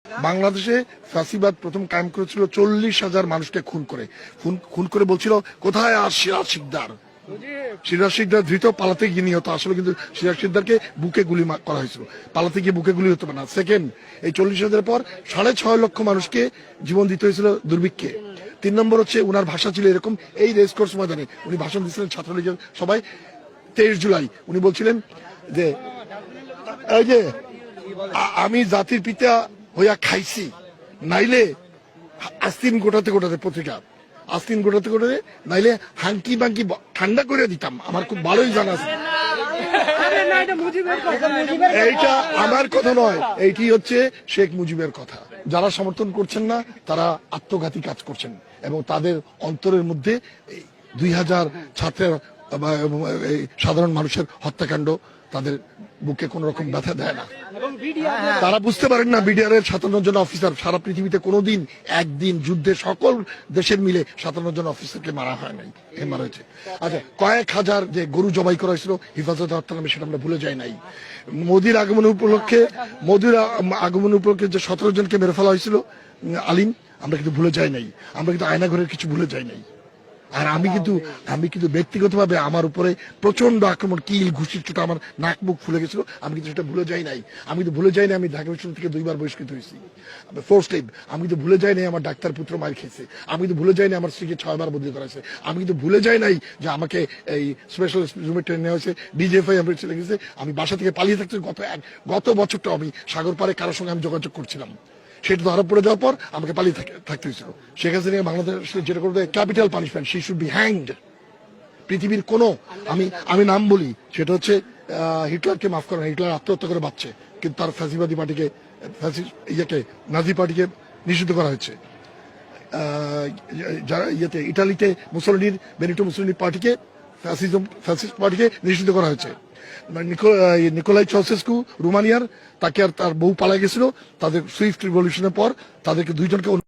বাংলাদেশে ফ্যাসিবাদ প্রথম কায়েম করেছিল 40,000 মানুষকে খুন করে বলছিল কোথায় আর সিরাজ শিকদার। সিরাজ শিকদার ধৃত পালাতে গিয়ে নিহত, আসলে কিন্তু সিরাজ শিকদারকে বুকে গুলি করা হয়েছিল, পালাতে গিয়ে বুকে গুলি হতে পারে না। সেকেন্ড, এই 40,000 পর 6.5 লক্ষ মানুষকে জীবন দিতে হয়েছিল দুর্ভিক্ষে। 3 নম্বর হচ্ছে উনার ভাষা ছিল এরকম, এই রেসকোর্স ময়দানে উনি ভাষণ দিচ্ছিলেন ছাত্রলীগের সবাই 23 জুলাই উনি বলছিলেন যে এই যে আমি জাতির পিতা হইয়া খাইছি, নাইলে আস্তিন গোটাতে গোটাতে পত্রিকা আস্তিন গোটাতে গোটাতে নাইলে হাঙ্কি বাঙ্কি ঠান্ডা করে দিতাম। আমার খুব ভালোই জানা আছে, এইটা আমার কথা নয়, এইটি হচ্ছে শেখ মুজিবের কথা। যারা সমর্থন করছেন না তারা আত্মঘাতী কাজ করছেন এবং তাদের অন্তরের মধ্যে 2000 ছাত্রের সাধারণ মানুষের হত্যাকাণ্ড তাদের বুকে কোন রকম ব্যথা দেয় না। তারা বুঝতে পারেন না বিডিআর এর 57 জন অফিসার সারা পৃথিবীতে কোনোদিন একদিন যুদ্ধে সকল দেশের মিলে 57 জন অফিসারকে মারা হয় নাই, মারা হয়েছে। আচ্ছা, কয়েক হাজার যে গরু জবাই করা হয়েছিল হিফাজতে হত্যা নামে, সেটা আমরা ভুলে যাই নাই। মোদির আগমনের উপলক্ষে যে 17 জনকে মেরে ফেলা হয়েছিল আলিম, আমরা কিন্তু ভুলে যাই নাই। আমরা কিন্তু আয়নাঘরের কিছু ভুলে যাই নাই। আর আমি কিন্তু ব্যক্তিগতভাবে আমার উপরে প্রচন্ড আক্রমণ, কিল ঘুষির চোটা, আমার নাক মুখ ফুলে গেছিল, আমি কিন্তু সেটা ভুলে যাই নাই। আমি কিন্তু ভুলে যাই না আমি ঢাকা বিশ্ববিদ্যালয় থেকে 2 বার বহিষ্কৃত হয়েছি, ফোর্স টাইম। আমি কিন্তু ভুলে যাই নাই আমার ডাক্তার পুত্র মার খেয়েছে। আমি কিন্তু ভুলে যাই না আমার স্ত্রীকে 6 বার বদলি করা হয়েছে। আমি কিন্তু ভুলে যাই নাই যে আমাকে এই স্পেশাল রুমে ট্রেন নেওয়া হয়েছে, ডিজিএফআই আমরা চলে গেছে। আমি বাসা থেকে পালিয়ে থাকতে গত বছরটা আমি সাগর পাড়ে কারোর সঙ্গে আমি যোগাযোগ করছিলাম, সেটা ধরা পড়ে যাওয়ার পর আমাকে পালিয়ে থাকতে হয়েছিল। শেখ হাসিনা বাংলাদেশে যেটা করবে capital punishment, she should be hanged. পৃথিবীর কোনো আমি নাম বলি, সেটা হচ্ছে হিটলারকে মাফ করেন, হিটলার আত্মহত্যা করে বাঁচছে, কিন্তু তার ফ্যাসিবাদী পার্টিকে নাজি পার্টিকে নিষিদ্ধ করা হয়েছে। যারা ইটালিতে মুসোলিনির বেনিটো মুসোলিনি পার্টিকে ফ্যাসিস্ট পার্টিকে নিষিদ্ধ করা হয়েছে। নিকোলাই চাউসেস্কু রোমানিয়ার, তাকে আর তার বউ পালা গেছিল, তাদের সুইফট রিভলিউশনের পর তাদেরকে 2 জনকে